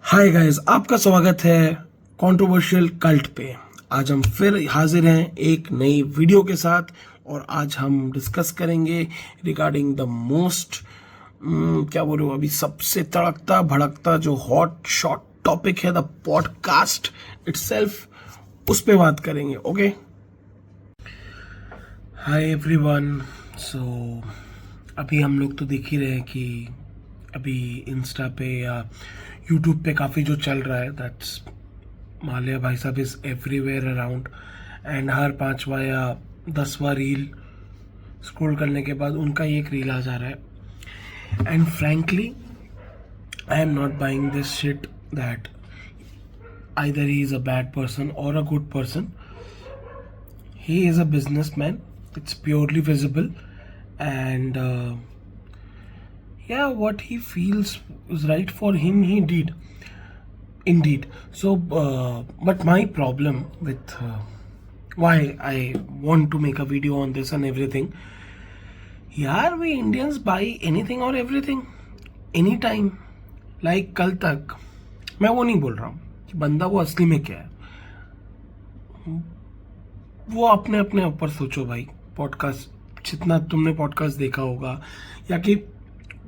Hi guys, आपका स्वागत है कंट्रोवर्शियल कल्ट पे। आज हम फिर हाजिर हैं एक नई वीडियो के साथ और आज हम डिस्कस करेंगे रिगार्डिंग द मोस्ट क्या बोलूँ अभी सबसे तड़कता भड़कता जो हॉट शॉट टॉपिक है, द पॉडकास्ट इटसेल्फ, उस पे बात करेंगे। Okay, hi everyone. सो अभी हम लोग तो देख ही रहे हैं कि अभी इंस्टा पे या यूट्यूब पे काफ़ी जो चल रहा है, दैट्स माल्या भाई साहब इज़ एवरीवेयर अराउंड एंड हर 5वां या 10वां रील स्क्रॉल करने के बाद उनका ही एक रील आ जा रहा है। And frankly I am not buying this shit that either he is a bad person or a good person. He is a businessman, it's purely visible, and yeah, what he feels is right for him he did indeed. So but my problem with why I want to make a video on this and everything, यार we Indians buy anything or everything anytime. Like कल तक मैं वो नहीं बोल रहा हूँ कि बंदा वो असली में क्या है, वो अपने अपने ऊपर सोचो भाई। पॉडकास्ट जितना तुमने पॉडकास्ट देखा होगा या कि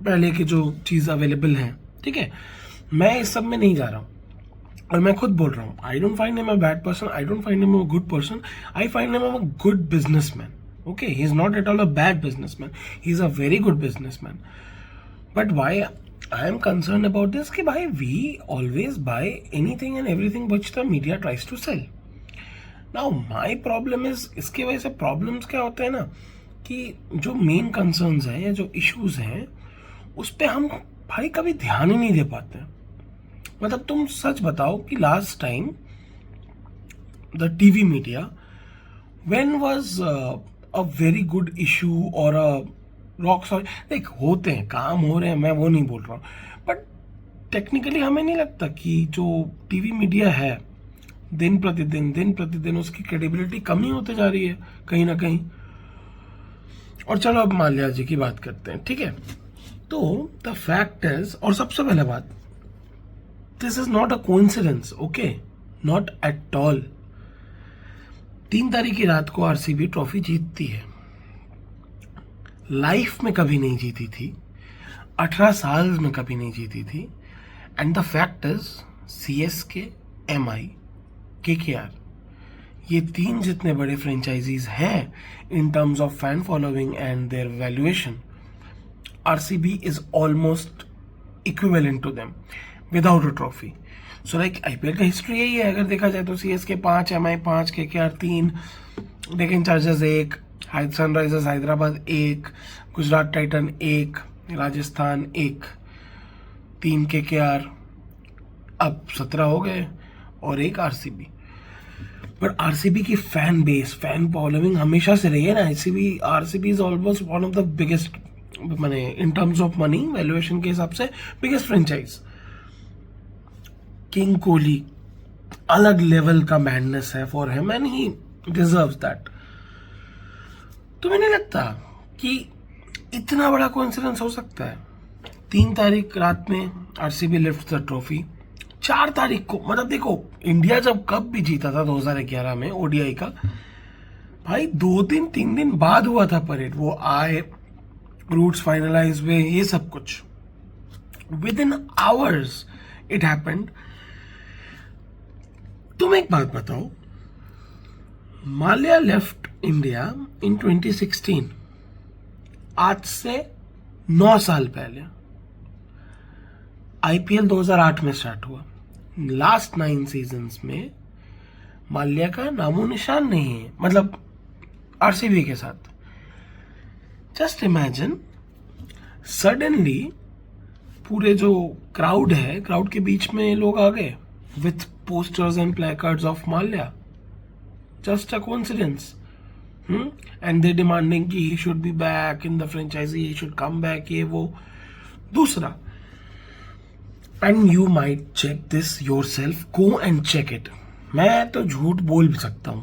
पहले की जो चीज़ अवेलेबल है, ठीक है, मैं इस सब में नहीं जा रहा हूँ और मैं खुद बोल रहा हूँ I don't find him a bad person, I don't find him a good person, I find him a good businessman. Okay, he is not at all a bad businessman, he is a very good businessman. But why I am concern about this कि भाई we always buy anything and everything which the media tries to sell. Now my problem is, इसकी वजह से problems क्या होते हैं ना कि जो मेन कंसर्न्स हैं या जो इश्यूज हैं उस पर हम भाई कभी ध्यान ही नहीं दे पाते। मतलब तुम सच बताओ कि last time the TV media when was a very good issue और अ रॉक सॉरी, देख होते हैं काम हो रहे हैं, मैं वो नहीं बोल रहा हूँ, बट टेक्निकली हमें नहीं लगता कि जो टीवी मीडिया है दिन प्रतिदिन उसकी क्रेडिबिलिटी कम ही होते जा रही है कहीं ना कहीं। और चलो अब माल्या जी की बात करते हैं, ठीक है। तो द फैक्ट इज, और सबसे पहले बात, this is not a coincidence, okay, not at all. 3 तारीख की रात को आरसीबी ट्रॉफी जीतती है, लाइफ में कभी नहीं जीती थी, 18 साल में कभी नहीं जीती थी। And the fact is CSK, MI, KKR, ये 3 जितने बड़े फ्रेंचाइजीज हैं in terms of fan following and their valuation, RCB is almost equivalent to them without a trophy. So like IPL का हिस्ट्री यही है, अगर देखा जाए तो CSK 5, MI 5, KKR 3, Deccan Chargers 1, Sunrisers Hyderabad 1, Gujarat Titan 1, Rajasthan 1, 3 KKR, अब 17 हो गए और 1 आरसीबी। बट आरसीबी की फैन बेस, फैन फॉलोइंग हमेशा से रही है ना। RCB is almost one of the biggest, माने in terms of money valuation के हिसाब से बिगेस्ट फ्रेंचाइज। किंग कोहली अलग लेवल का मैडनेस है for him and he deserves that. तुम्हें नहीं लगता कि इतना बड़ा कोइंसिडेंस हो सकता है? 3 तारीख रात में आरसीबी लिफ्ट द ट्रॉफी, 4 तारीख को, मतलब देखो इंडिया जब कप भी जीता था 2011 में ओडीआई का, भाई 2-3 दिन बाद हुआ था परेड, वो आए, रूट्स फाइनलाइज हुए, ये सब कुछ with in hours it happened. तुम एक बात बताओ, माल्या लेफ्ट इंडिया इन 2016, आज से 9 साल पहले। आईपीएल 2008 में स्टार्ट हुआ, लास्ट 9 सीजन्स में माल्या का नामो निशान नहीं है, मतलब आरसीबी के साथ। जस्ट इमेजिन, सडनली पूरे जो क्राउड है, क्राउड के बीच में लोग आ गए with posters and placards of Mallya, just a coincidence. And they demanding कि he should be back in the franchise, he should come back, ये वो। दूसरा, and you might check this yourself, go and check it. मैं तो झूठ बोल भी सकता हूं,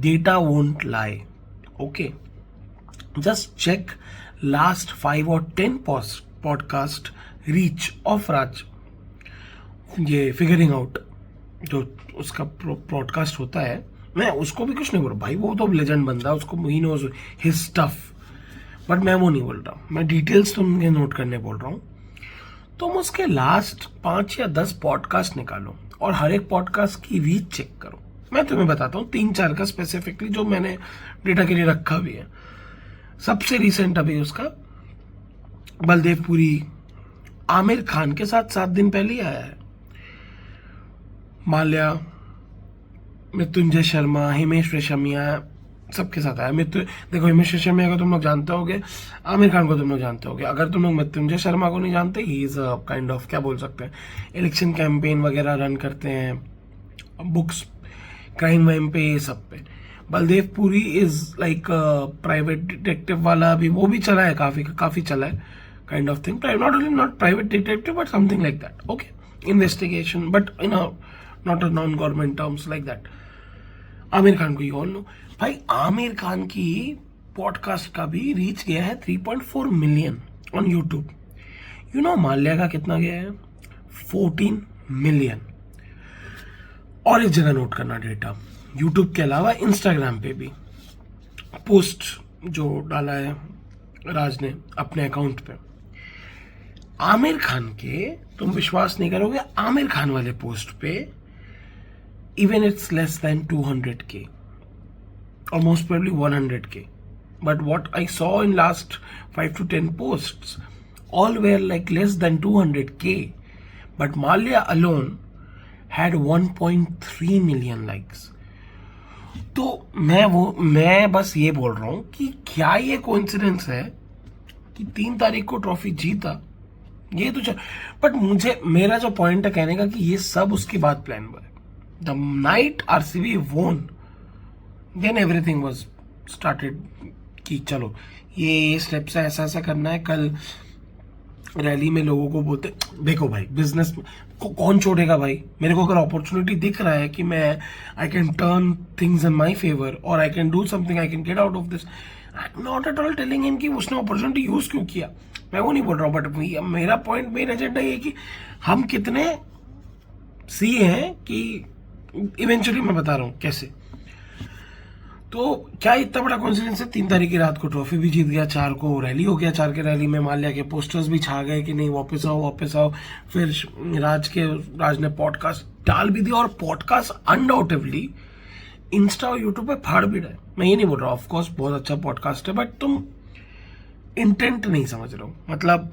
data won't lie, okay. Just check last 5 or 10 podcast reach of Raj ये फिगरिंग आउट जो उसका पॉडकास्ट होता है, मैं उसको भी कुछ नहीं बोल रहा भाई, वो तो लेजेंड बंदा है, उसको ही नोज हिज स्टफ, बट मैं वो नहीं बोल रहा, मैं डिटेल्स तुमने नोट करने बोल रहा हूँ। तुम उसके लास्ट 5 या 10 पॉडकास्ट निकालो और हर एक पॉडकास्ट की रीच चेक करो। मैं तुम्हें बताता हूँ 3-4 का स्पेसिफिकली जो मैंने डेटा के लिए रखा भी है। सबसे रिसेंट अभी उसका बलदेवपुरी आमिर खान के साथ 7 दिन पहले ही आया है। माल्या, मृत्युंजय शर्मा, हिमेश रेशमिया, सबके साथ आया। देखो हिमेश रेशमिया को तुम लोग जानते होगे, आमिर खान को तुम लोग जानते होगे। अगर तुम लोग मृत्युंजय शर्मा को नहीं जानते, ही इज काइंड ऑफ क्या बोल सकते हैं, इलेक्शन कैंपेन वगैरह रन करते हैं, बुक्स क्राइम वाइम पे, ये सब पे। Baldev Puri is like private detective वाला भी, वो भी चला है, काफी चला है, kind of thing. Not private detective but something like that, okay, investigation but in a not a non government terms like that. Aamir Khan को यू ऑल नो भाई, आमिर खान की पॉडकास्ट का भी रीच गया है 3.4 million on YouTube. You know Mallya का कितना गया है? 14 मिलियन। और एक जगह नोट करना डेटा, यूट्यूब के अलावा इंस्टाग्राम पे भी पोस्ट जो डाला है राज ने अपने अकाउंट पे, आमिर खान के, तुम विश्वास नहीं करोगे, आमिर खान वाले पोस्ट पे even it's less than 200k or most probably 100k, but what I saw in last 5 to 10 posts all were like less than 200k, but Malia alone had 1.3 million likes. तो मैं बस ये बोल रहा हूं कि क्या ये कोइंसिडेंस है कि 3 तारीख को ट्रॉफी जीता, ये तो बट मेरा जो पॉइंट है कहने का कि ये सब उसके बाद प्लान हुआ है। The night RCB won, then everything was started कि चलो ये स्टेप्स है, ऐसा करना है। कल रैली में लोगों को बोलते, देखो भाई बिजनेस को कौन छोड़ेगा भाई, मेरे को अगर अपॉर्चुनिटी दिख रहा है कि मैं I can turn things in my favour और I can do something, I can get out of this, not at all telling him कि उसने अपॉर्चुनिटी यूज क्यों किया, मैं वो नहीं बोल रहा हूँ। बट मेरा पॉइंट, मेन एजेंडा ये कि हम कितने सी हैं कि इवेंचुअली मैं बता रहा हूं कैसे। तो क्या इतना बड़ा कॉन्फिडेंस है? 3 तारीख की रात को ट्रॉफी भी जीत गया, 4 को रैली हो गया, 4 के रैली में माल्या के पोस्टर्स भी छा गए कि नहीं वापस आओ। फिर राज ने पॉडकास्ट डाल भी दिया, और पॉडकास्ट अनडाउटेबली इंस्टा और यूट्यूब पे फाड़ भी रहे। मैं ये नहीं बोल रहा, ऑफकोर्स बहुत अच्छा पॉडकास्ट है, बट तुम इंटेंट नहीं समझ रहे हो। मतलब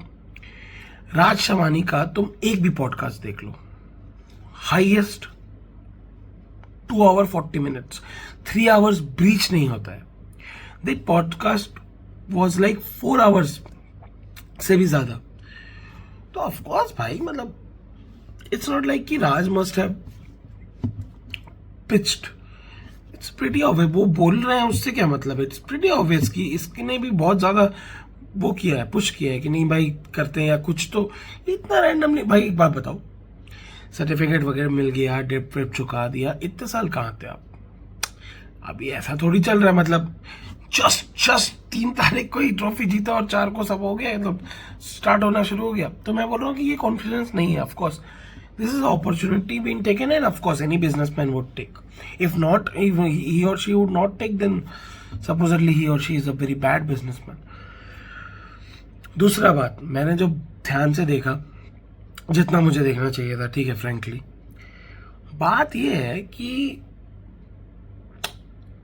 राज शमानी का तुम एक भी पॉडकास्ट देख लो, highest 2 hour 40 minutes, 3 hours breach नहीं होता है। The podcast was like 4 hours से भी ज्यादा। तो ऑफकोर्स भाई, मतलब इट्स नॉट लाइक कि Raj must have pitched, it's pretty obvious. वो बोल रहे हैं उससे क्या मतलब है, इट्स प्रीटी ऑब्वियस कि इसने भी बहुत ज्यादा वो किया है, पुश किया है कि नहीं भाई करते हैं या कुछ। तो इतना रैंडमली भाई, एक बात बताओ, सर्टिफिकेट वगैरह मिल गया, डेट वेट चुका दिया, इतने साल कहाँ थे आप? अभी ऐसा थोड़ी चल रहा है, मतलब जस्ट 3 तारीख को ही ट्रॉफी जीता और 4 को सब हो गया, मतलब स्टार्ट होना शुरू हो गया। तो मैं बोल रहा हूँ कि ये कॉन्फिडेंस नहीं है। Of course this is opportunity being taken, and of course any businessman would take. If not, if he or she would not take, then supposedly he or she is a very bad businessman. दूसरा बात, मैंने जो ध्यान से देखा, जितना मुझे देखना चाहिए था, ठीक है, फ्रैंकली बात यह है कि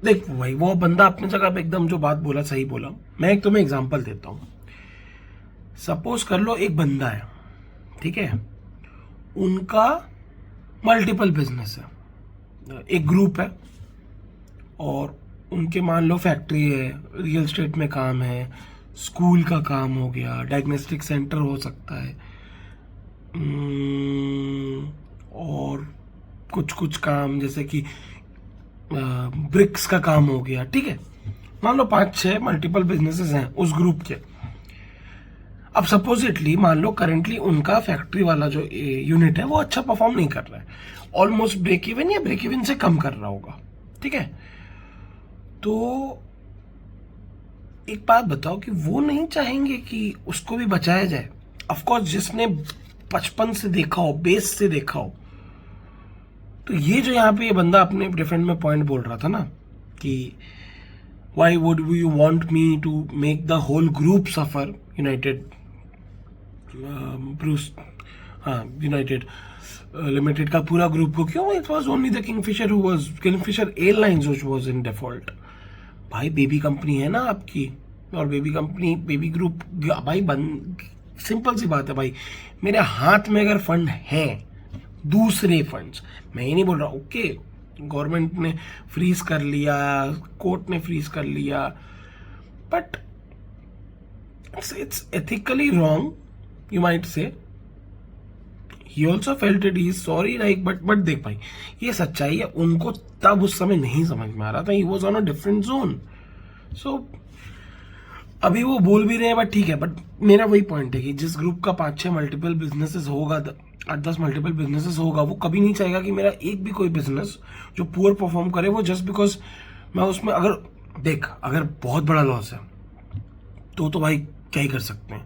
देख भाई, वो बंदा अपनी जगह पे एकदम जो बात बोला सही बोला। मैं एक तुम्हें एग्जांपल देता हूं। सपोज कर लो एक बंदा है, ठीक है, उनका मल्टीपल बिजनेस है, एक ग्रुप है, और उनके मान लो फैक्ट्री है, रियल एस्टेट में काम है, स्कूल का काम हो गया, डायग्नोस्टिक सेंटर हो सकता है, और कुछ काम जैसे कि ब्रिक्स का काम हो गया, ठीक है। मान लो 5-6 मल्टीपल बिजनेसेस हैं उस ग्रुप के। अब सपोजिटली मान लो करेंटली उनका फैक्ट्री वाला जो यूनिट है वो अच्छा परफॉर्म नहीं कर रहा है, ऑलमोस्ट ब्रेक इवन या ब्रेक इवन से कम कर रहा होगा, ठीक है। तो एक बात बताओ कि वो नहीं चाहेंगे कि उसको भी बचाया जाए? ऑफकोर्स जिसने बचपन से देखा हो, बेस से देखा हो। तो ये जो यहाँ पे ये बंदा अपने डिफेंड में पॉइंट बोल रहा था ना कि why would you want me to make the whole group suffer, United Bruce, हाँ यूनाइटेड लिमिटेड का पूरा ग्रुप को क्यों? It was only the Kingfisher who was, Kingfisher airlines which was in default. भाई बेबी कंपनी है ना आपकी, और बेबी कंपनी, बेबी ग्रुप भाई सिंपल सी बात है भाई, मेरे हाथ में अगर फंड है, दूसरे फंड्स, मैं ये नहीं बोल रहा ओके गवर्नमेंट ने फ्रीज कर लिया, कोर्ट ने फ्रीज कर लिया, but it's ethically wrong, you might say. He also felt it, he is sorry, like, but देख भाई ये सच्चाई है, उनको तब उस समय नहीं समझ में आ रहा था, he was on a different zone, so अभी वो बोल भी रहे हैं, बट ठीक है। बट मेरा वही पॉइंट है कि जिस ग्रुप का 5-6 मल्टीपल बिजनेसेस होगा, 8-10 मल्टीपल बिजनेसेस होगा, वो कभी नहीं चाहेगा कि मेरा एक भी कोई बिजनेस जो पुअर परफॉर्म करे वो जस्ट बिकॉज मैं उसमें, अगर देख अगर बहुत बड़ा लॉस है तो भाई क्या ही कर सकते हैं,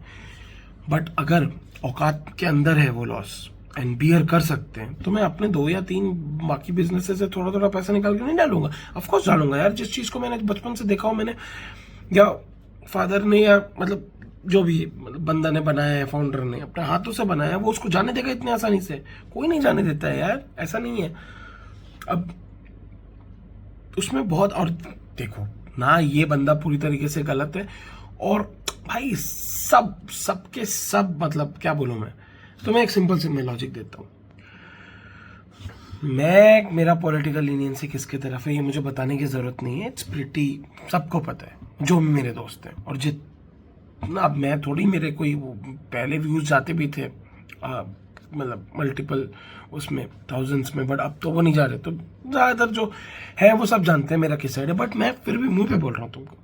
बट अगर औकात के अंदर है वो लॉस एंड बियर कर सकते हैं, तो मैं अपने 2 या 3 बाकी बिजनेसेस से थोड़ा थोड़ा पैसा निकाल के नहीं डालूंगा। ऑफकोर्स डालूंगा यार, जिस चीज को मैंने बचपन से देखा हो, मैंने या फादर ने या मतलब जो भी मतलब बंदा ने बनाया है, फाउंडर ने अपने हाथों से बनाया है, वो उसको जाने देगा इतनी आसानी से? कोई नहीं जाने देता है यार, ऐसा नहीं है। अब उसमें बहुत, और देखो ना ये बंदा पूरी तरीके से गलत है, और भाई सबके सब मतलब क्या बोलूं मैं, तो मैं एक सिंपल सी मैं लॉजिक देता हूँ। मेरा पॉलिटिकल लीनियंसी किसके तरफ है ये मुझे बताने की जरूरत नहीं है, इट्स प्रिटी सबको पता है, जो भी मेरे दोस्त हैं। और अब मैं थोड़ी, मेरे कोई पहले व्यूज जाते भी थे मतलब मल्टीपल उसमें थाउजेंड्स में, बट अब तो वो नहीं जा रहे, तो ज्यादातर जो है वो सब जानते हैं मेरा किस साइड है। बट मैं फिर भी मुंह पे बोल रहा हूँ तुमको,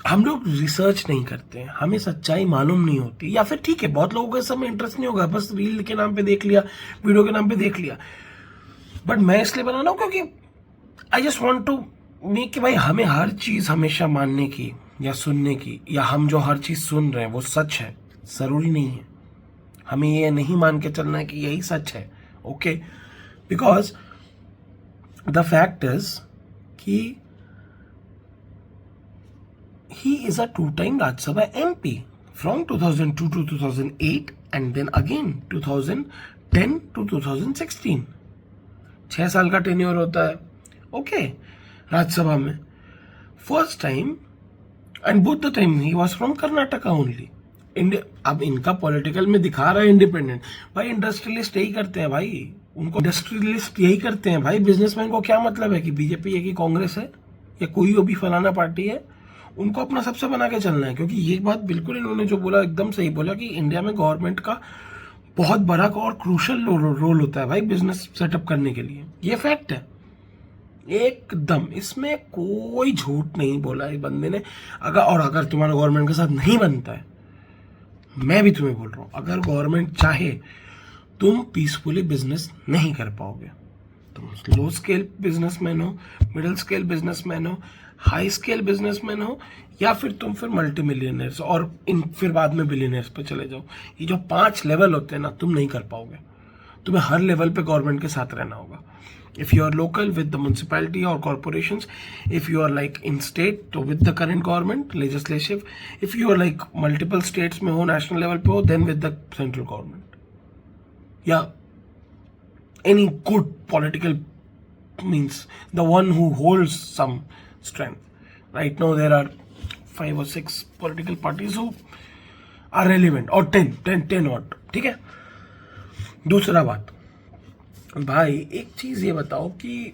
हम लोग रिसर्च नहीं करते हैं, हमें सच्चाई मालूम नहीं होती, या फिर ठीक है बहुत लोगों को इस समय इंटरेस्ट नहीं होगा, बस रील के नाम पे देख लिया, वीडियो के नाम पे देख लिया। बट मैं इसलिए बना रहा हूँ क्योंकि I just want to make कि भाई हमें हर चीज हमेशा मानने की या सुनने की, या हम जो हर चीज सुन रहे हैं वो सच है, जरूरी नहीं है। हमें ये नहीं मान के चलना है कि यही सच है, okay? Because the fact is कि he is a 2-time Rajya Sabha MP from 2002 to 2008 and then again 2010 to 2016। 6 साल का टेन्योर होता है, ओके, राज्यसभा में। First time and both the time he was from Karnataka only. अब इनका पॉलिटिकल में दिखा रहा है इंडिपेंडेंट, भाई इंडस्ट्रियलिस्ट यही करते हैं भाई, उनको इंडस्ट्रियलिस्ट यही करते हैं भाई। बिजनेसमैन को क्या मतलब है कि बीजेपी है कि कांग्रेस है या कोई भी फलाना पार्टी है, उनको अपना सबसे बना के चलना है। क्योंकि ये बात बिल्कुल इन्होंने जो बोला एकदम सही बोला कि इंडिया में गवर्नमेंट का बहुत बड़ा और क्रूशल रोल होता है भाई बिजनेस सेटअप करने के लिए, ये फैक्ट है एकदम, इसमें कोई झूठ नहीं बोला इस बंदे ने। अगर तुम्हारा गवर्नमेंट के साथ नहीं बनता है, मैं भी तुम्हें बोल रहा हूं, अगर गवर्नमेंट चाहे तुम पीसफुली बिजनेस नहीं कर पाओगे। तुम लो स्केल बिजनेसमैन हो, मिडिल स्केल बिजनेसमैन हो, हाई स्केल बिजनेसमैन हो, या फिर तुम फिर मल्टी मिलियनर्स और फिर बाद में बिलियनर्स पे चले जाओ। ये जो 5 लेवल होते हैं ना, तुम नहीं कर पाओगे। तुम्हें हर लेवल पे गवर्नमेंट के साथ रहना होगा। If you are local with the municipality or corporations, if you are like in state तो with the current government legislative, if you are like multiple states में हो, नेशनल लेवल पे हो, then with the central government या any good political means, the one who holds some strength. Right now there are 5 or 6 political parties who are relevant, or 10 odd, ठीक है। दूसरा बात भाई, एक चीज ये बताओ कि,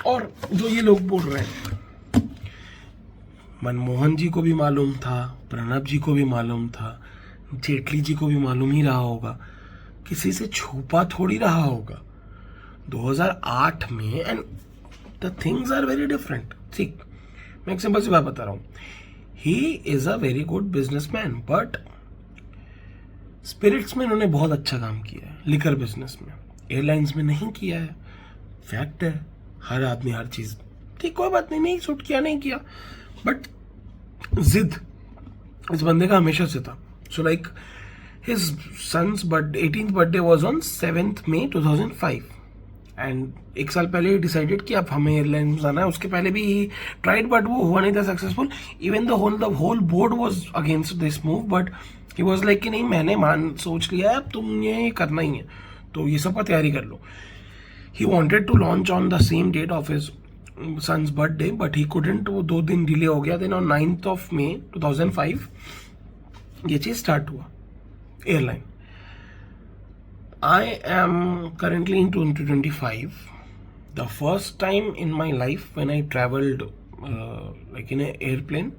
और जो ये लोग बोल रहे हैं, मनमोहन जी को भी मालूम था, प्रणब जी को भी मालूम था, जेटली जी को भी मालूम ही रहा होगा, किसी से छुपा थोड़ी रहा होगा। 2008 में, and the things are very different. ठीक, मैं एक सिंपल सी बात बता रहा हूं, he is a very good businessman, but spirits में इन्होंने बहुत अच्छा काम किया है, लिकर बिजनेस में, एयरलाइंस में नहीं किया है। फैक्ट है, हर आदमी हर चीज, ठीक कोई बात नहीं, नहीं सूट किया नहीं किया, बट जिद इस बंदे का हमेशा से था। So like His son's 18th birthday was on 7th May 2005 and एक साल पहले डिसाइडेड कि अब हमें एयरलाइन जाना है. उसके पहले भी ही ट्राइड बट वो हुआ नहीं था successful. Even the whole board was against this move but he was like कि नहीं मैंने सोच लिया है अब तुम ये करना ही है तो ये सब का तैयारी कर लो. He wanted to launch on the same date of his son's birthday but he couldn't. वो 2 दिन डिले हो गया. Then on 9th of May 2005 ये चीज स्टार्ट हुआ airline. I am currently in 2025. The first time in my life when I traveled like in an airplane,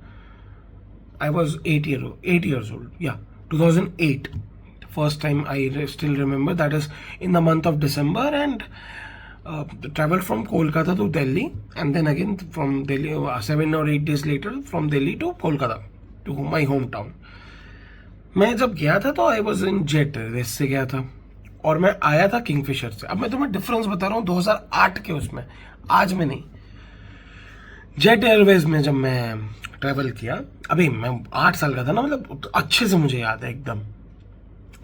I was 8 years old. Yeah, 2008. First time I still remember. That is in the month of December, and traveled from Kolkata to Delhi, and then again from Delhi 7 or 8 days later from Delhi to Kolkata to my hometown. मैं जब गया था तो I was in jet रेस से गया था और मैं आया था किंगफिशर से. अब मैं तुम्हें डिफरेंस बता रहा हूँ 2008 के उसमें, आज में नहीं. जेट एयरवेज में जब मैं ट्रैवल किया, अभी मैं 8 साल का था ना, मतलब अच्छे से मुझे याद है एकदम.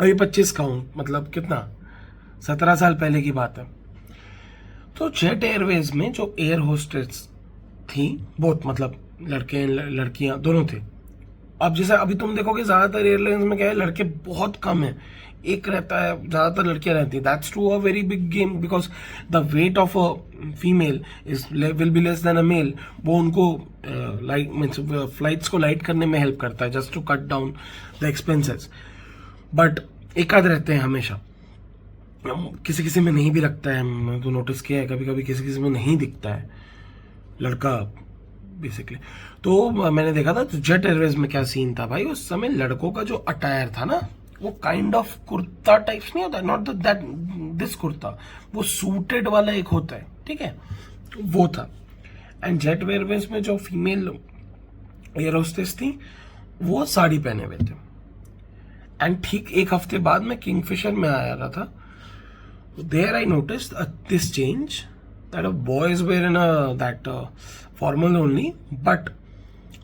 अभी 25 का हूँ, मतलब कितना 17 साल पहले की बात है. तो जेट एयरवेज में जो एयर होस्टेस थी बहुत, मतलब लड़के लड़कियां दोनों थे. अब जैसे अभी तुम देखोगे ज्यादातर एयरलाइंस में क्या है, लड़के बहुत कम है, एक रहता है, ज्यादातर लड़कियां रहती है. That's to a very big game because the weight of a female is will be less than a male. वो उनको लाइट मीन्स फ्लाइट्स को लाइट करने में हेल्प करता है just to cut down the expenses. But एक आध रहते हैं हमेशा, किसी किसी में नहीं भी लगता है. मैं तो नोटिस किया है कभी कभी किसी किसी में नहीं दिखता है लड़का बेसिकली. तो मैंने देखा था जेट एयरवेज में क्या सीन था भाई. उस समय लड़कों का जो अटायर था ना, वो काइंड ऑफ कुर्ता टाइप्स नहीं होता, नॉट दैट दिस कुर्ता, वो सूटेड वाला एक होता है, ठीक है, वो था. एंड जेट एयरवेज में जो फीमेल एयर होस्टेस थी वो साड़ी पहने हुए थे. एंड ठीक एक हफ्ते बाद मैं किंगफिशर में आया रहा था. There I noticed this change that boys were in that formal only but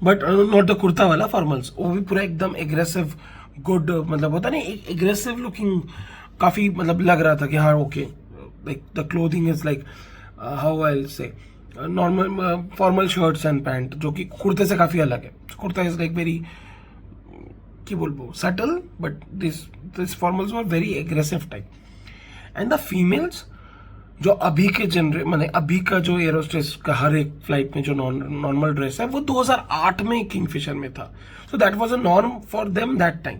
not the kurta वाला फॉर्मल्स. वो भी पूरा एकदम एग्रेसिव गुड, मतलब होता नहीं एग्रेसिव लुकिंग, काफी मतलब लग रहा था कि हाँ okay, like the clothing is like how I say normal formal shirts and pants, जो कि कुर्ते से काफी अलग है. कुर्ता इज लाइक वेरी की बोलबो subtle but this formals were very aggressive type. And the females जो अभी के माने अभी का जो एरोस्टेस का हर एक फ्लाइट में जो नॉर्मल ड्रेस है वो 2008 में किंगफिशर में था. So that was a norm for them that time.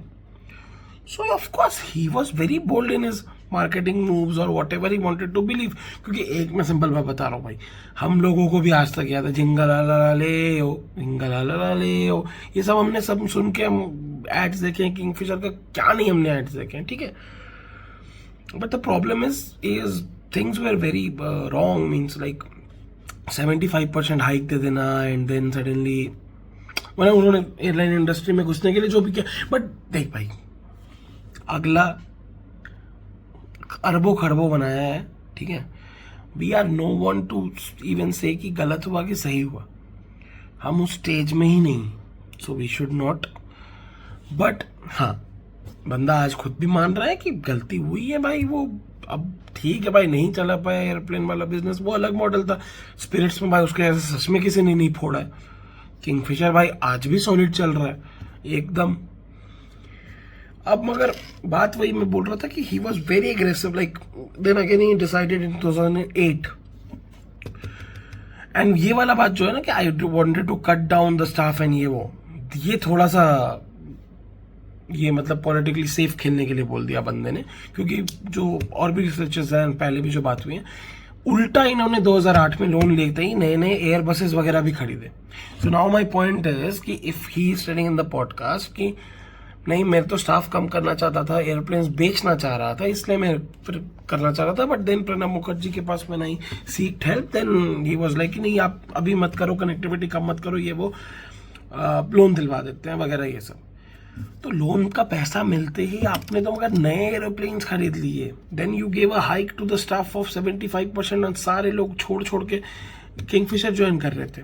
So of course he was very bold in his marketing moves or whatever he wanted to believe. क्योंकि एक मैं सिंपल बात बता रहा हूँ भाई, हम लोगों को भी आज तक याद है जिंगलाला ले हो, ये सब हमने सब सुन के हम एड्स देखे हैं किंगफिशर का, क्या नहीं हमने एड्स देखे हैं, ठीक है. But the problem is things were very wrong, means like 75% hike दे देना एंड देन सडनली मतलब उन्होंने एयरलाइन इंडस्ट्री में घुसने के लिए जो भी किया. बट देख भाई, अगला अरबों खरबों बनाया है, ठीक है. We are no one to even say कि गलत हुआ कि सही हुआ, हम उस स्टेज में ही नहीं, so we should not. But हाँ, बंदा आज खुद भी मान रहा है कि गलती हुई है भाई. वो अब ठीक है भाई, नहीं चला पाया एयरप्लेन वाला बिजनेस, वो अलग मॉडल था. स्पिरिट्स में भाई उसके ऐसे सच में किसी ने नहीं फोड़ा है. किंगफिशर भाई आज भी सॉलिड चल रहा है एकदम. अब मगर बात वही मैं बोल रहा था कि he was very aggressive, like then again he decided in 2008. And ये वाला बात जो है ना कि I wanted to cut down the staff and ये थोड़ा सा ये मतलब पॉलिटिकली सेफ खेलने के लिए बोल दिया बंदे ने. क्योंकि जो और भी रिसर्चर्स हैं, पहले भी जो बात हुई है, उल्टा इन्होंने 2008 में लोन लेते ही नए नए एयर बसेस वगैरह भी खरीदे. So now my point is कि if he is telling in the podcast कि नहीं मैं तो स्टाफ कम करना चाहता था, एयरप्लेन्स बेचना चाह रहा था, इसलिए मैं फिर करना चाह रहा था, बट देन प्रणब मुखर्जी के पास में नहीं seek help, then he was like नहीं आप अभी मत करो, कनेक्टिविटी कम मत करो, ये वो लोन दिलवा देते हैं वगैरह ये सब. तो लोन का पैसा मिलते ही आपने तो मगर नए एरोप्लेन्स खरीद लिए. Then you gave a hike to the staff of 75% और सारे लोग छोड़ के किंगफिशर ज्वाइन कर रहे थे.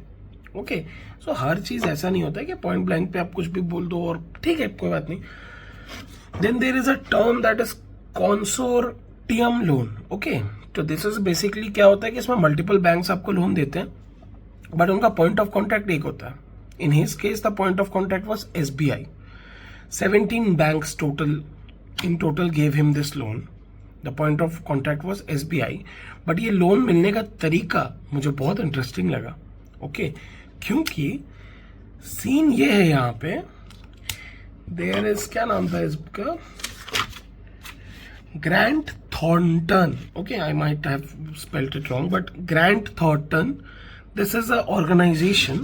ओके, सो हर चीज ऐसा नहीं होता है कि पॉइंट ब्लैंक पे आप कुछ भी बोल दो और ठीक है कोई बात नहीं. Then there is a term that is consortium loan. Okay, तो दिस इज बेसिकली क्या होता है कि इसमें मल्टीपल बैंक्स आपको लोन देते हैं, बट उनका पॉइंट ऑफ कॉन्टैक्ट एक होता है. In his case the point of contact was SBI. 17 banks in total gave him this loan. The point of contact was SBI. But ये लोन मिलने का तरीका मुझे बहुत इंटरेस्टिंग लगा. ओके, क्योंकि सीन ये है यहाँ पे, देयर इज, क्या नाम था इसका, grant Thornton. Okay, I might have spelled it wrong, but grant Thornton, this is an organization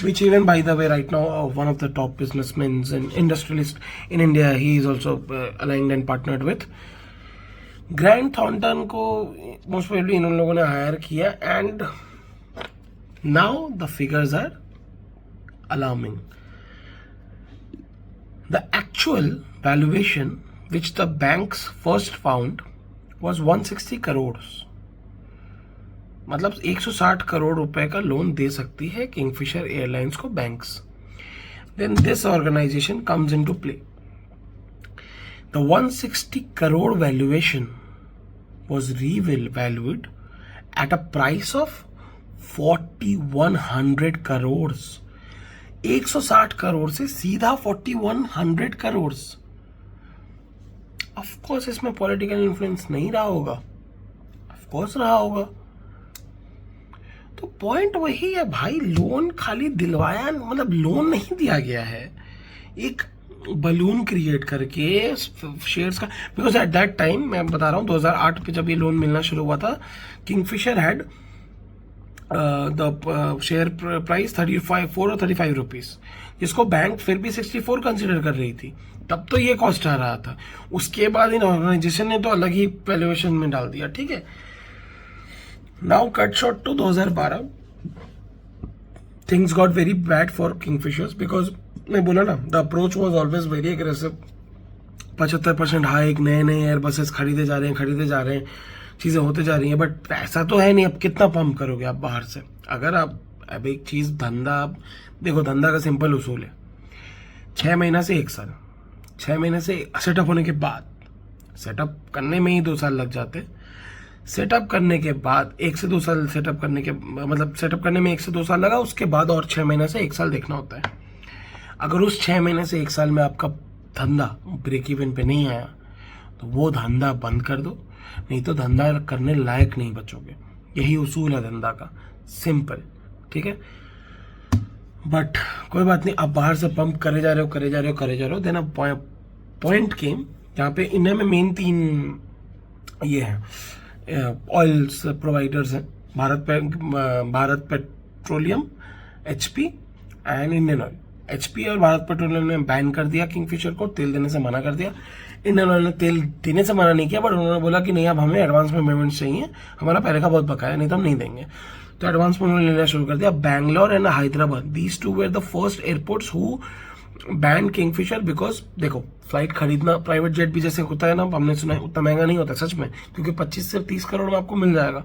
which, even by the way, right now one of the top businessmen and industrialists in India, he is also aligned and partnered with. Grant Thornton को most probably इन लोगों ने hire किया, and now the figures are alarming. The actual valuation which the banks first found was 160 crore. मतलब 160 करोड़ रुपए का loan दे सकती है किंगफिशर एयरलाइंस को banks. Then this organization comes into play. The 160 crore valuation was revalued at a price of 4100 crore. 160 crore से सीधा 4100 crore. Of course इसमें पॉलिटिकल इन्फ्लुएंस नहीं रहा होगा, ऑफ कोर्स रहा होगा. तो पॉइंट वही है भाई, लोन खाली दिलवाया, मतलब लोन नहीं दिया गया है, एक बलून क्रिएट करके शेयर्स का. बिकॉज एट दैट टाइम मैं बता रहा हूँ 2008 पे जब ये लोन मिलना शुरू हुआ था, Kingfisher had the share price 34 और 35 रुपीज, जिसको बैंक फिर भी 64 कंसिडर कर रही थी. तब तो ये कॉस्ट आ रहा था. उसके बाद इन ऑर्गेनाइजेशन ने तो अलग ही वैल्यूएशन में डाल दिया. ठीक है, now cut short to 2012, things got very bad for Kingfisher's, because मैं बोला ना, the approach was always very aggressive. 75% hike, नए नए एयरबसेस खरीदे जा रहे हैं, चीजें होते जा रही हैं, बट पैसा तो है नहीं. अब कितना पंप करोगे आप बाहर से? अगर आप अब एक चीज, धंधा, देखो धंधा का सिंपल उसूल है, 6 महीना से 1 साल, 6 महीने से सेटअप होने के बाद, सेटअप करने में ही 2 साल लग जाते, सेटअप करने के बाद 1 से 2 साल, सेटअप करने के मतलब सेटअप करने में 1 से 2 साल लगा, उसके बाद और 6 महीने से 1 साल देखना होता है. अगर उस 6 महीने से 1 साल में आपका धंधा ब्रेक इवन पे नहीं आया तो वो धंधा बंद कर दो, नहीं तो धंधा करने लायक नहीं बचोगे. यही उसूल है धंधा का, सिंपल. ठीक है, बट कोई बात नहीं, आप बाहर से पंप करे जा रहे हो. देन अब पॉइंट केम जहाँ पे इन्हें में मेन 3 ये हैं ऑयल्स प्रोवाइडर्स हैं, Bharat petroleum, HP and Indian oil. HP और भारत पेट्रोलियम ने बैन कर दिया किंगफिशर को, तेल देने से मना कर दिया. इंडियन ऑयल ने तेल देने से मना नहीं किया, बट उन्होंने बोला कि नहीं, अब हमें एडवांस में पेमेंट चाहिए, हमारा पहले का बहुत बकाया, नहीं तो हम नहीं देंगे. तो एडवांस में उन्होंने लेना शुरू कर दिया. Bangalore and Hyderabad, these 2 were the first airports who ban Kingfisher. Because देखो, फ्लाइट खरीदना प्राइवेट जेट भी जैसे होता है ना, हमने सुना है उतना महंगा नहीं होता सच में, क्योंकि 25 से 30 करोड़ में आपको मिल जाएगा.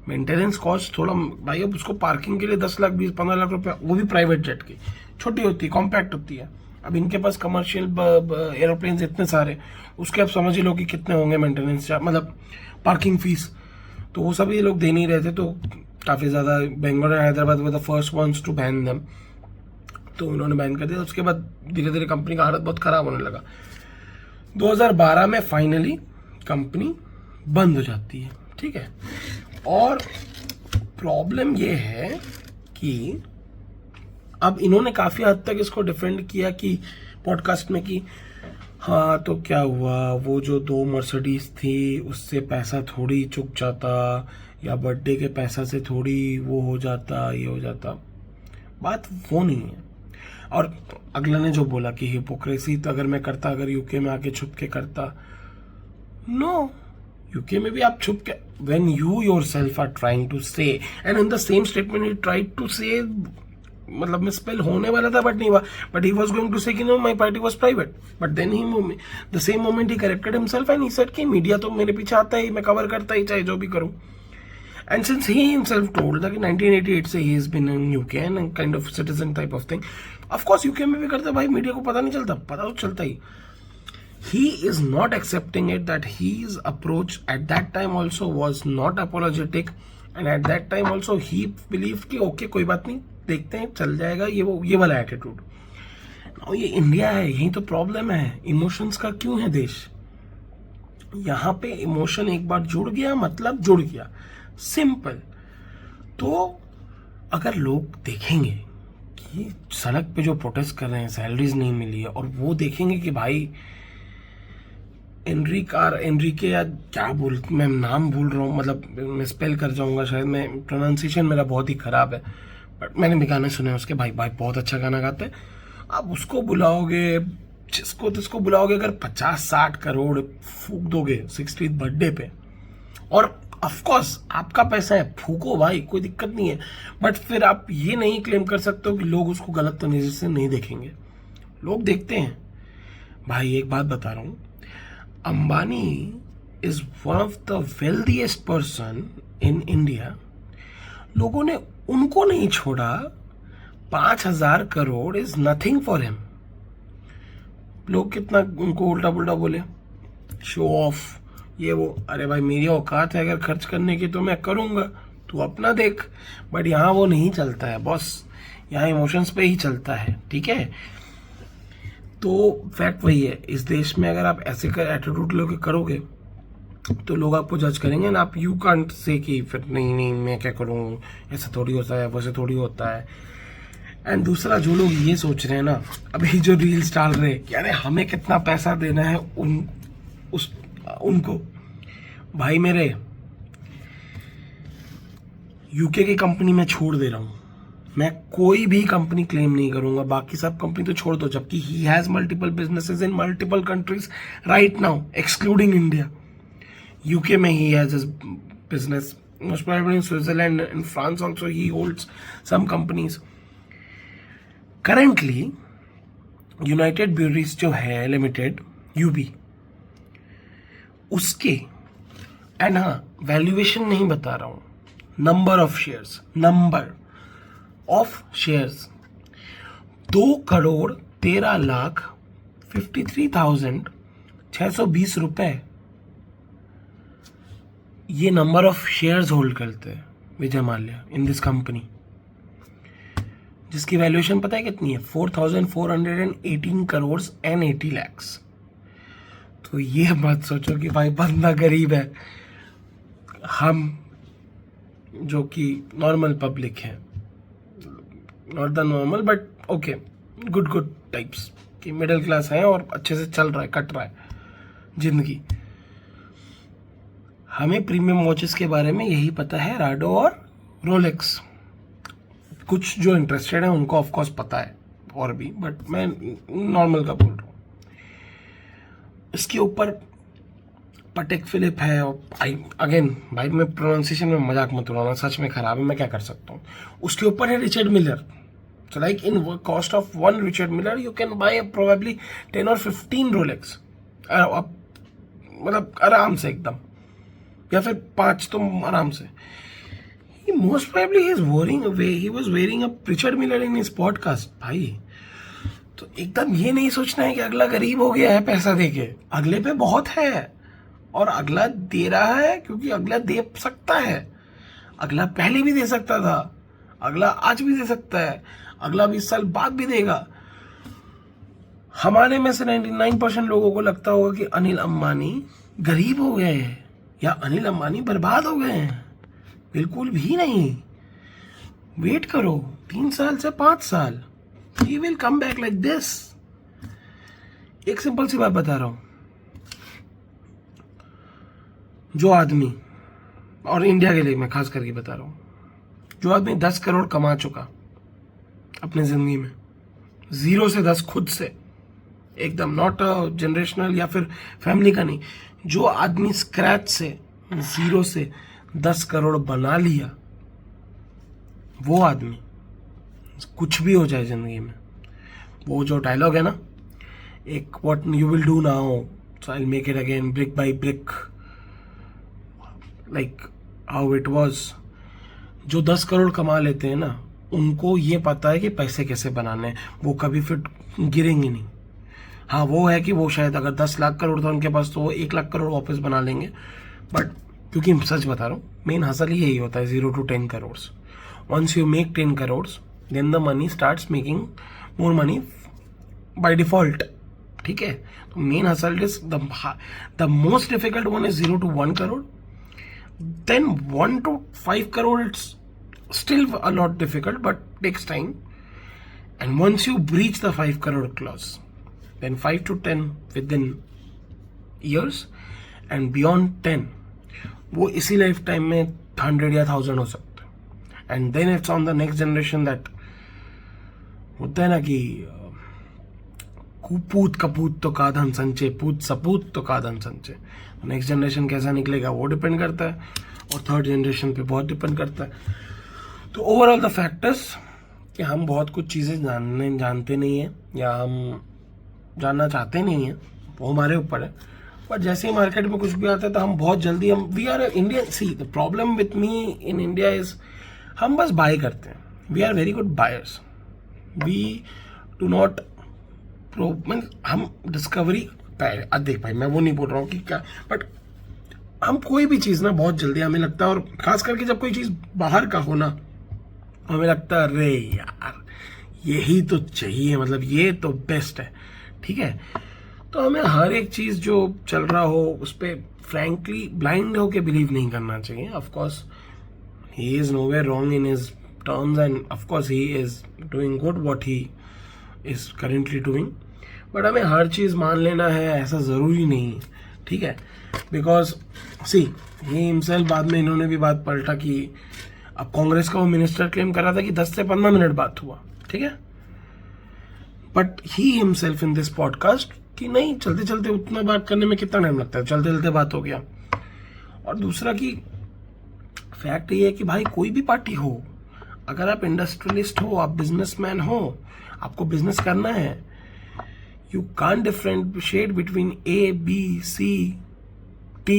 मेंटेनेंस कॉस्ट थोड़ा भाई, अब उसको पार्किंग के लिए 10 लाख 20-15 लाख रुपया, वो भी प्राइवेट जेट की, छोटी होती है, कॉम्पैक्ट होती है. अब इनके पास कमर्शियल एरोप्लेन इतने सारे, उसके आप समझ ही लो कि कितने होंगे मेंटेनेंस, मतलब पार्किंग फीस. तो वो सब ये लोग दे नहीं रहे थे, तो काफ़ी ज़्यादा. Bangalore and Hyderabad were the first ones to ban them, तो उन्होंने बैन कर दिया. उसके बाद धीरे धीरे कंपनी का हालत बहुत खराब होने लगा. 2012 में फाइनली कंपनी बंद हो जाती है. ठीक है, और प्रॉब्लम ये है कि अब इन्होंने काफ़ी हद तक इसको डिफेंड किया कि पॉडकास्ट में कि हाँ तो क्या हुआ, वो जो 2 मर्सिडीज थी उससे पैसा थोड़ी चुक जाता, या बर्थडे के पैसा से थोड़ी वो हो जाता, ये हो जाता. बात वो नहीं है. और अगला ने जो बोला कि हिपोक्रेसी तो अगर मैं करता, अगर यूके में आके छुप के करता, नो, यूके में भी आप छुप के, when you yourself are trying to say, and in the same statement he tried to say, मतलब मैं स्पेल होने वाला था बट नहीं हुआ, but he was going to say कि no, my party was private, but then he the same moment he corrected himself and he said कि media तो मेरे पीछे आता ही, मैं कवर करता ही, चाहे जो भी करूं. And since he himself told that 1988 से he has been in UK and kind of citizen type of thing. Of course UK में भी करते भाई, मीडिया को पता नहीं चलता, पता तो चलता ही. he is not accepting it that his approach at that time also was not apologetic, and at that time also he believed कि ओके कोई बात नहीं, देखते हैं चल जाएगा, ये वाला एटीट्यूड। ये इंडिया है, यही तो प्रॉब्लम है। इमोशंस का क्यों है देश? यहाँ पे इमोशन एक बार जुड़ गया मतलब जुड़ गया, सिंपल। तो अगर लोग देखेंगे कि सड़क पे जो प्रोटेस्ट कर रहे हैं, सैलरीज नहीं मिली है, और वो देखेंगे कि भाई एनरिके या क्या मैं नाम भूल रहा हूँ, मतलब मैं स्पेल कर जाऊंगा शायद, मैं प्रोनाउंसिएशन मेरा बहुत ही खराब है, बट मैंने भी गाने सुने उसके। भाई बहुत अच्छा गाना गाते हैं। आप उसको बुलाओगे, जिसको बुलाओगे, अगर 50-60 करोड़ फूक दोगे 60th बर्थडे पे, और ऑफ कोर्स आपका पैसा है, फूको भाई, कोई दिक्कत नहीं है, बट फिर आप ये नहीं क्लेम कर सकते हो कि लोग उसको गलत नजर से नहीं देखेंगे। लोग देखते हैं भाई। एक बात बता रहा हूं, Ambani is one of the wealthiest person in India. लोगों ने उनको नहीं छोड़ा। 5,000 crore is nothing for him. लोग कितना उनको उल्टा पुल्टा बोले, शो ऑफ, ये वो। अरे भाई मेरी औकात है अगर खर्च करने की तो मैं करूंगा, तू अपना देख। बट यहाँ वो नहीं चलता है बॉस, यहाँ इमोशंस पे ही चलता है, ठीक है। तो फैक्ट वही है, इस देश में अगर आप ऐसे का एटीट्यूड लेके करोगे तो लोग आपको जज करेंगे ना। आप यू कांट से कि फिर नहीं मैं क्या करूँ, ऐसा थोड़ी होता है, वैसे थोड़ी होता है। एंड दूसरा, जो लोग ये सोच रहे हैं ना, अभी जो रील्स डाल रहे हैं कि अरे हमें कितना पैसा देना है उनको, भाई मेरे यूके की कंपनी में छोड़ दे रहा हूं। मैं कोई भी कंपनी क्लेम नहीं करूंगा, बाकी सब कंपनी तो छोड़ दो, जबकि he has multiple businesses in multiple countries right now excluding India. UK में he has his business, most probably in Switzerland, in France also he holds some companies. Currently United Breweries जो है limited, UB, उसके, and हाँ valuation नहीं बता रहा हूं, number of shares 2,13,53,620 रुपए, ये नंबर ऑफ शेयर्स होल्ड करते हैं Vijay Mallya in this company, जिसकी वैल्यूएशन पता है कितनी है? 4,418 करोड़ एंड 80 lakhs। तो ये मत सोचो कि भाई बंदा गरीब है, हम जो कि नॉर्मल पब्लिक है, not the normal but okay good types कि मिडिल क्लास है और अच्छे से चल रहा है, कट रहा है जिंदगी। हमें प्रीमियम वॉचेस के बारे में यही पता है, राडो और रोलेक्स। कुछ जो इंटरेस्टेड है उनको ऑफ कोर्स पता है और भी, बट मैं नॉर्मल का बोल रहा हूँ। इसके ऊपर पटेक फिलिप है, और अगेन भाई मैं प्रोनाउंसिएशन में मजाक मत उड़ाना, सच में खराब है, मैं क्या कर सकता हूँ। उसके ऊपर है Richard Miller. So like in cost of 1 Richard Miller you can buy probably 10 or 15 Rolex, मतलब आराम से एकदम, या फिर 5 तो आराम से। Most probably he was wearing a Richard Miller in his podcast भाई। तो एकदम ये नहीं सोचना है कि अगला गरीब हो गया है पैसा देके, अगले पे बहुत है और अगला दे रहा है क्योंकि अगला दे सकता है। अगला पहले भी दे सकता था, अगला आज भी दे सकता है, अगला 20 साल बाद भी देगा। हमारे में से 99% लोगों को लगता होगा कि अनिल अंबानी गरीब हो गए हैं या अनिल अंबानी बर्बाद हो गए हैं। बिल्कुल भी नहीं। वेट करो 3 साल से 5 साल, he will come back like this. एक सिंपल सी बात बता रहा हूं, जो आदमी, और इंडिया के लिए मैं खास करके बता रहा हूं, जो आदमी 10 करोड़ कमा चुका अपने जिंदगी में, 0 से 10 खुद से, एकदम नॉट जनरेशनल या फिर फैमिली का नहीं, जो आदमी स्क्रैच से 0 से 10 करोड़ बना लिया, वो आदमी कुछ भी हो जाए जिंदगी में। वो जो डायलॉग है ना, एक what you will do now so I will make it again brick by brick, like how it was. जो 10 करोड़ कमा लेते हैं ना, उनको ये पता है कि पैसे कैसे बनाने हैं, वो कभी फिर गिरेंगे नहीं। हाँ वो है कि वो शायद अगर 10 लाख करोड़ था उनके पास तो वो 1 लाख करोड़ वापस बना लेंगे, बट क्योंकि सच बता रहा हूँ मेन हसल ही यही होता है 0 to 10 crore. Once you make 10 crore then the money starts making more money by default, ठीक है। तो main hustle is the most difficult one is 0 to 1 crore, then 1 to 5 crore it's still a lot difficult but takes time, and once you breach the 5 crore clause then 5 to 10 within years and beyond 10 वो इसी life time में 100 या 1000 हो सकता है, and then it's on the next generation that होता है ना कि पूत कपूत तो का धन संचय, पूत सपूत तो का धन संचय। नेक्स्ट जनरेशन कैसा निकलेगा वो डिपेंड करता है, और थर्ड जनरेशन पे बहुत डिपेंड करता है। तो ओवरऑल द फैक्टर्स कि हम बहुत कुछ चीज़ें जानते नहीं हैं या हम जानना चाहते नहीं हैं, वो हमारे ऊपर है। पर जैसे ही मार्केट में कुछ भी आता है तो हम बहुत जल्दी we are Indian. See the problem with me in India is हम बस बाय करते हैं। We are very good buyers, we do not हम डिस्कवरी देख भाई मैं वो नहीं बोल रहा हूँ कि क्या, बट हम कोई भी चीज़ ना बहुत जल्दी हमें लगता है, और खास करके जब कोई चीज़ बाहर का हो ना हमें लगता है अरे यार यही तो चाहिए, मतलब ये तो बेस्ट है, ठीक है। तो हमें हर एक चीज़ जो चल रहा हो उस पर फ्रैंकली ब्लाइंड होके बिलीव नहीं करना चाहिए। Of course he is nowhere wrong in his terms end of course he is doing good what he is currently doing, but हमें हर चीज़ मान लेना है ऐसा ज़रूरी नहीं है, ठीक है। बिकॉज सी ही हिमसेल्फ बाद में इन्होंने भी बात पलटा कि अब कांग्रेस का वो मिनिस्टर क्लेम कर रहा था कि 10 से 15 मिनट बात हुआ, ठीक है, but he himself in this podcast कि नहीं चलते चलते उतना बात करने में कितना टाइम लगता है, चलते चलते बात हो गया। और दूसरा कि फैक्ट ये है कि भाई कोई भी पार्टी हो, अगर आप इंडस्ट्रियलिस्ट हो, आप बिजनेसमैन हो, आपको बिजनेस करना है, you can't differentiate between A, B, C, T,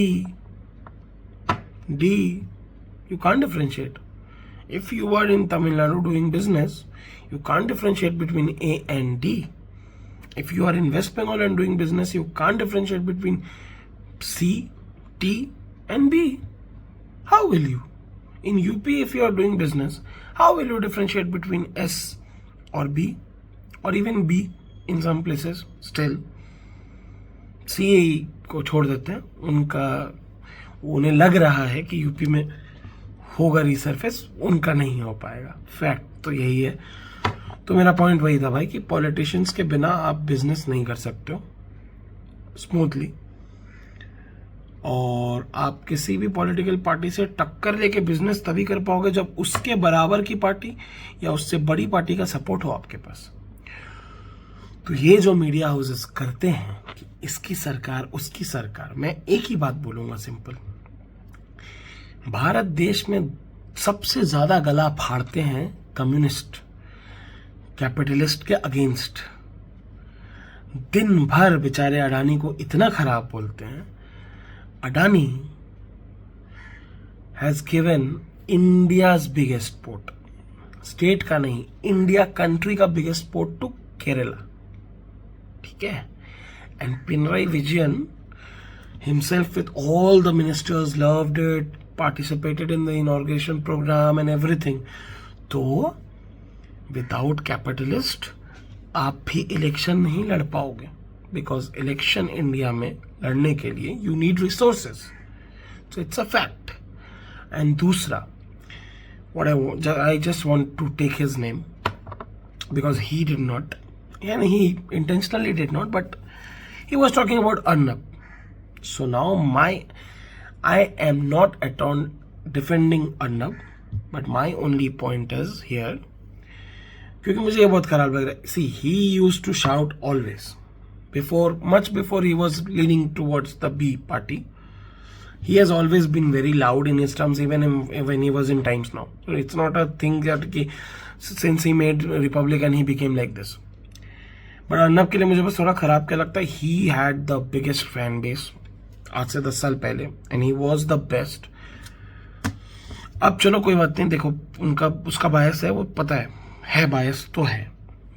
D, you can't differentiate. If you are in Tamil Nadu doing business, you can't differentiate between A and D. If you are in West Bengal and doing business, you can't differentiate between C, T and B. How will you? In UP, if you are doing business, how will you differentiate between S or B or even B in some places still? C को छोड़ देते हैं, उन्हें लग रहा है कि UP में होगा रिसर्फेस, उनका नहीं हो पाएगा। फैक्ट तो यही है। तो मेरा पॉइंट वही था भाई कि पॉलिटिशियंस के बिना आप बिजनेस नहीं कर सकते हो स्मूथली, और आप किसी भी पॉलिटिकल पार्टी से टक्कर लेके बिजनेस तभी कर पाओगे जब उसके बराबर की पार्टी या उससे बड़ी पार्टी का सपोर्ट हो आपके पास। तो ये जो मीडिया हाउसेस करते हैं कि इसकी सरकार उसकी सरकार, मैं एक ही बात बोलूंगा सिंपल, भारत देश में सबसे ज्यादा गला फाड़ते हैं कम्युनिस्ट कैपिटलिस्ट के अगेंस्ट। दिन भर बेचारे अडानी को इतना खराब बोलते हैं। Adani has given India's biggest port, state का नहीं इंडिया कंट्री का बिगेस्ट पोर्ट टू केरला, ठीक है। And Pinarayi Vijayan himself with all the ministers loved it, participated in the inauguration program and everything. तो विदाउट कैपिटलिस्ट आप भी इलेक्शन नहीं लड़ पाओगे, बिकॉज इलेक्शन इंडिया में लड़ने के लिए you need resources, so it's a fact. And दूसरा what I just want to take his name because he did not, and he intentionally did not, but he was talking about Arnab. So now I am not at all defending Arnab, but my only point is here, क्योंकि मुझे ये बहुत खराब लग रहा है। See, he used to shout always much before he was leaning towards the B party. He has always been very loud in his terms, even when he was in Times Now. So it's not a thing that since he made Republican he became like this. But Arnab के लिए मुझे बस थोड़ा खराब क्या लगता है, he had the biggest fan base आज से 10 साल पहले, and he was the best. अब चलो कोई बात नहीं, देखो उसका बायस है, वो पता है बायस तो है,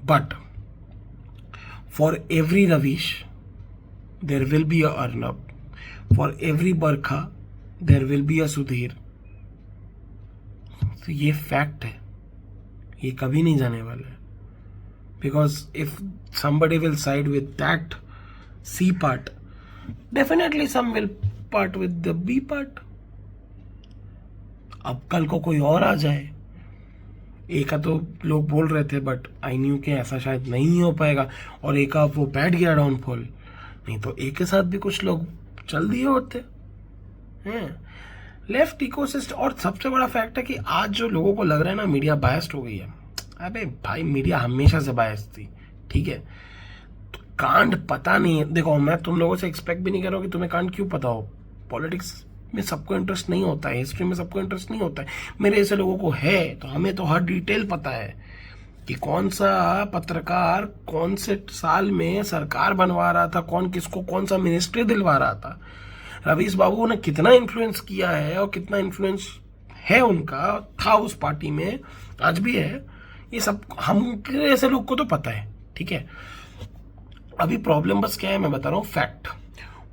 but for every Ravish there will be a Arnab, for every Barkha there will be a Sudhir. तो ये फैक्ट है, ये कभी नहीं जाने वाला है। Because if somebody will side with that C part, definitely some will part with the B part. अब कल को कोई और आ जाए, एक तो लोग बोल रहे थे बट आई न्यू कि ऐसा शायद नहीं हो पाएगा, और एक वो बैठ गया डाउनफॉल, नहीं तो एक के साथ भी कुछ लोग चल दिए होते हैं। लेफ्ट इकोसिस्टम, और सबसे बड़ा फैक्ट है कि आज जो लोगों को लग रहा है ना मीडिया बायस्ड हो गई है, अबे भाई मीडिया हमेशा से बायस्ड थी, ठीक है। तो कांड पता नहीं है, देखो मैं तुम लोगों से एक्सपेक्ट भी नहीं कर रहा हूँ कि तुम्हें कांड क्यों पता हो। पॉलिटिक्स में सबको इंटरेस्ट नहीं होता है, हिस्ट्री में सबको इंटरेस्ट नहीं होता है, मेरे ऐसे लोगों को है। तो हमें तो हर डिटेल पता है कि कौन सा पत्रकार कौन से साल में सरकार बनवा रहा था, कौन किसको कौन सा मिनिस्ट्री दिलवा रहा था, रवीश बाबू ने कितना इन्फ्लुएंस किया है और कितना इन्फ्लुएंस है उनका, था उस पार्टी में, आज भी है। ये सब हम ऐसे लोग को तो पता है, ठीक है। अभी प्रॉब्लम बस क्या है, मैं बता रहा हूँ फैक्ट।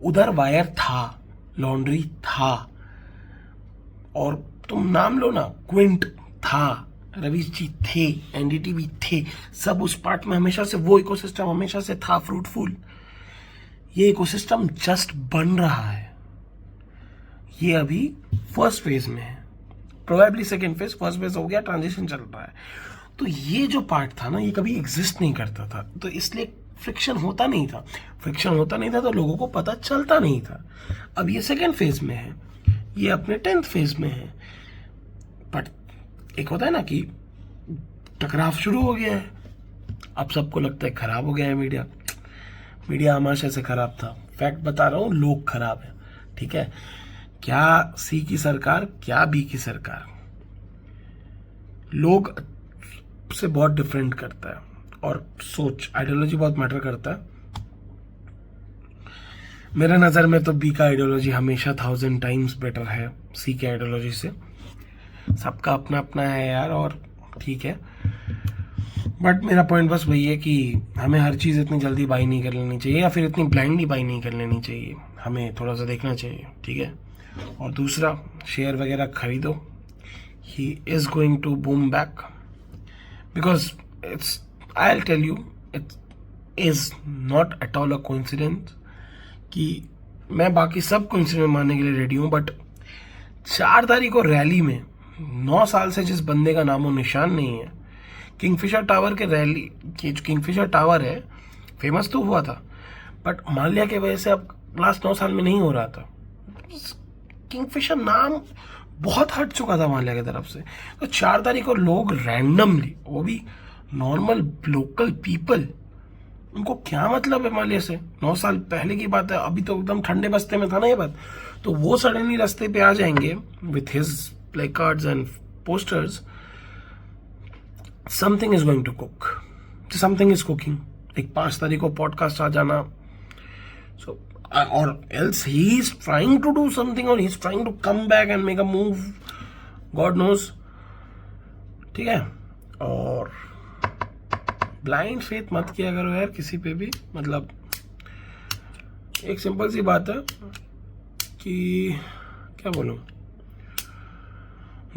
उधर वायर था, लॉन्ड्री था, और तुम नाम लो ना, क्विंट था, रवीश जी थे, एनडीटीवी थे, सब उस पार्ट में हमेशा से, वो इकोसिस्टम हमेशा से था फ्रूटफुल। ये इकोसिस्टम जस्ट बन रहा है, ये अभी फर्स्ट फेज में है, probably second phase, first phase हो गया, ट्रांजिशन चल रहा है। तो ये जो पार्ट था ना, ये कभी एग्जिस्ट नहीं करता था, तो इसलिए फ्रिक्शन होता नहीं था। फ्रिक्शन होता नहीं था तो लोगों को पता चलता नहीं था। अब ये सेकेंड फेज में है, ये अपने 10th फेज में है। बट एक होता है ना कि टकराव शुरू हो गया है, अब सबको लगता है खराब हो गया है मीडिया। मीडिया हमेशा से खराब था, फैक्ट बता रहा हूँ, लोग खराब है, ठीक है। क्या सी की सरकार, क्या बी की सरकार, लोग से बहुत डिफरेंट करता है, और सोच, आइडियोलॉजी बहुत मैटर करता है। मेरे नज़र में तो बी का आइडियोलॉजी हमेशा 1000 टाइम्स बेटर है सी के आइडियोलॉजी से। सबका अपना अपना है यार, और ठीक है, बट मेरा पॉइंट बस वही है कि हमें हर चीज़ इतनी जल्दी बाई नहीं कर लेनी चाहिए, या फिर इतनी ब्लाइंडली बाई नहीं कर लेनी चाहिए, हमें थोड़ा सा देखना चाहिए, ठीक है। और दूसरा, शेयर वगैरह खरीदो, he is going to boom back, because it's, I'll tell you, it is not at all a coincidence कि मैं बाकी सब कोइंसिडेंस मानने के लिए रेडी हूँ, बट 4 तारीख को रैली में 9 साल से जिस बंदे का नामो निशान नहीं है, किंगफिशर टावर के रैली की, जो किंगफिशर टावर है फेमस तो हुआ था, बट माल्या की वजह से अब लास्ट 9 साल में नहीं हो रहा था। किंगफिशर नाम बहुत हट चुका था माल्या की तरफ से। तो 4 तारीख को लोग रैंडमली, वो भी नॉर्मल लोकल पीपल, उनको क्या मतलब है माल्या से, 9 साल पहले की बात है, अभी तो एकदम ठंडे बस्ते में था ना ये बात, तो वो सडनली रास्ते पे आ जाएंगे with his placards and posters, something is going to cook, something is cooking. एक 5 तारीख को पॉडकास्ट आ जाना, so or else he is trying to do something, or he is trying to come back and make a move, God knows, ठीक है। और blind faith मत किया करो यार किसी पे भी, मतलब एक सिंपल सी बात है कि क्या बोलूं,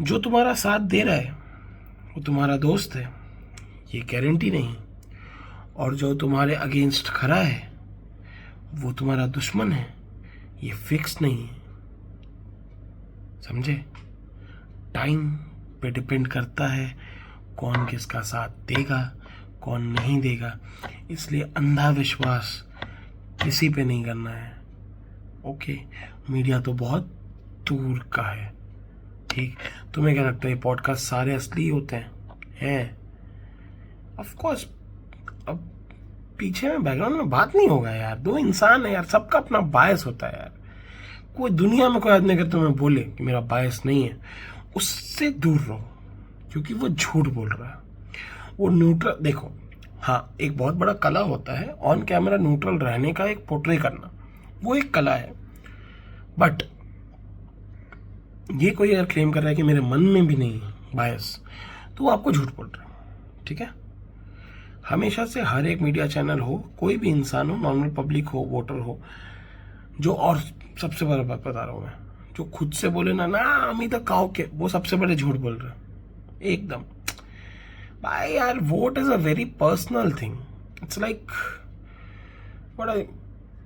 जो तुम्हारा साथ दे रहा है वो तुम्हारा दोस्त है, ये गारंटी नहीं, और जो तुम्हारे अगेंस्ट खड़ा है वो तुम्हारा दुश्मन है, ये फिक्स नहीं है, समझे। टाइम पे डिपेंड करता है कौन किसका साथ देगा, कौन नहीं देगा, इसलिए अंधा विश्वास किसी पे नहीं करना है, ओके। मीडिया तो बहुत दूर का है, ठीक। तुम्हें क्या लगता है ये पॉडकास्ट सारे असली होते हैं? ऑफ कोर्स, अब पीछे में बैकग्राउंड में बात नहीं होगा यार, 2 इंसान है यार, सबका अपना बायस होता है यार। कोई दुनिया में कोई आदमी अगर तुम्हें बोले कि मेरा बायस नहीं है, उससे दूर रहो, क्योंकि वो झूठ बोल रहा है। वो न्यूट्रल, देखो हाँ, एक बहुत बड़ा कला होता है ऑन कैमरा न्यूट्रल रहने का, एक पोर्ट्रे करना, वो एक कला है। बट ये कोई अगर क्लेम कर रहा है कि मेरे मन में भी नहीं है बायस, तो वो आपको झूठ बोल रहा है, ठीक है। हमेशा से हर एक मीडिया चैनल हो, कोई भी इंसान हो, नॉर्मल पब्लिक हो, वोटर हो, जो, और सबसे बड़ा बात बता रहा हूँ मैं, जो खुद से बोले ना अमित काव के, वो सबसे बड़े झूठ बोल रहे हैं एकदम। भाई यार, vote is a very personal thing, it's like बड़ा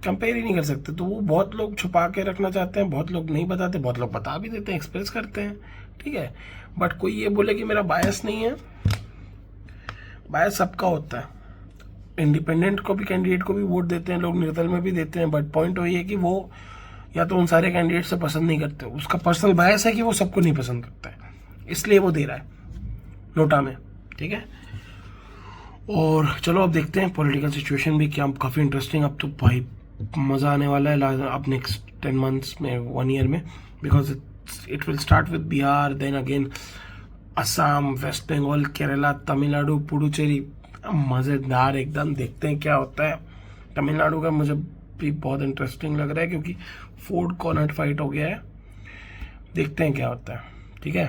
कंपेयर ही नहीं कर सकते। तो वो बहुत लोग छुपा के रखना चाहते हैं, बहुत लोग नहीं बताते, बहुत लोग बता भी देते हैं, एक्सप्रेस करते हैं, ठीक है। बट कोई ये बोले कि मेरा बायस नहीं है, बायस सबका होता है। इंडिपेंडेंट को भी, कैंडिडेट को भी वोट देते हैं लोग, निर्दल में भी देते हैं, बट पॉइंट वही है कि वो या तो उन सारे कैंडिडेट से पसंद नहीं करते, उसका पर्सनल बायस है कि वो सबको नहीं पसंद करता है, इसलिए वो दे रहा है नोटा में, ठीक है। और चलो अब देखते हैं पॉलिटिकल सिचुएशन भी क्या, काफ़ी इंटरेस्टिंग, अब तो भाई मज़ा आने वाला है अब नेक्स्ट 10 months में, 1 year में, because it will start with Bihar, then again Assam, West Bengal, Kerala, Tamil Nadu, Puducherry, मज़ेदार एकदम। देखते हैं क्या होता है। तमिलनाडु का मुझे भी बहुत इंटरेस्टिंग लग रहा है क्योंकि फोर्ड कॉर्नर फाइट हो गया है, देखते हैं क्या होता है, ठीक है।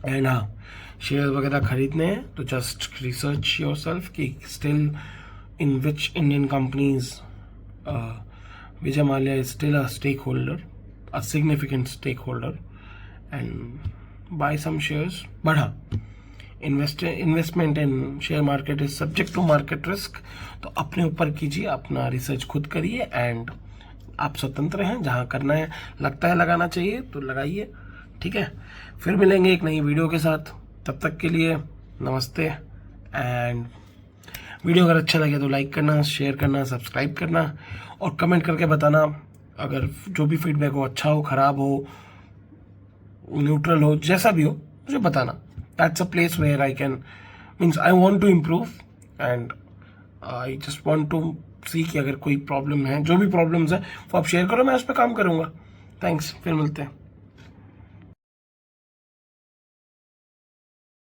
एंड हाँ, शेयर वगैरह खरीदने हैं तो जस्ट रिसर्च योरसेल्फ कि still in which Indian companies Vijay Mallya is still a stakeholder, a significant stakeholder, and buy some shares. But हाँ, investment in share market is subject to market risk, तो अपने ऊपर कीजिए, अपना research खुद करिए, and आप स्वतंत्र हैं, जहाँ करना है, लगता है लगाना चाहिए तो लगाइए, ठीक है। फिर मिलेंगे एक नई वीडियो के साथ, तब तक के लिए नमस्ते। एंड वीडियो अगर अच्छा लगे तो लाइक करना, शेयर करना, सब्सक्राइब करना, और कमेंट करके बताना अगर जो भी फीडबैक हो, अच्छा हो, ख़राब हो, न्यूट्रल हो, जैसा भी हो मुझे बताना। That's a place where I can, means I want to improve, and I just want to see कि अगर कोई प्रॉब्लम है, जो भी प्रॉब्लम्स है वो आप शेयर करो, मैं उस पर काम करूँगा। थैंक्स, फिर मिलते हैं।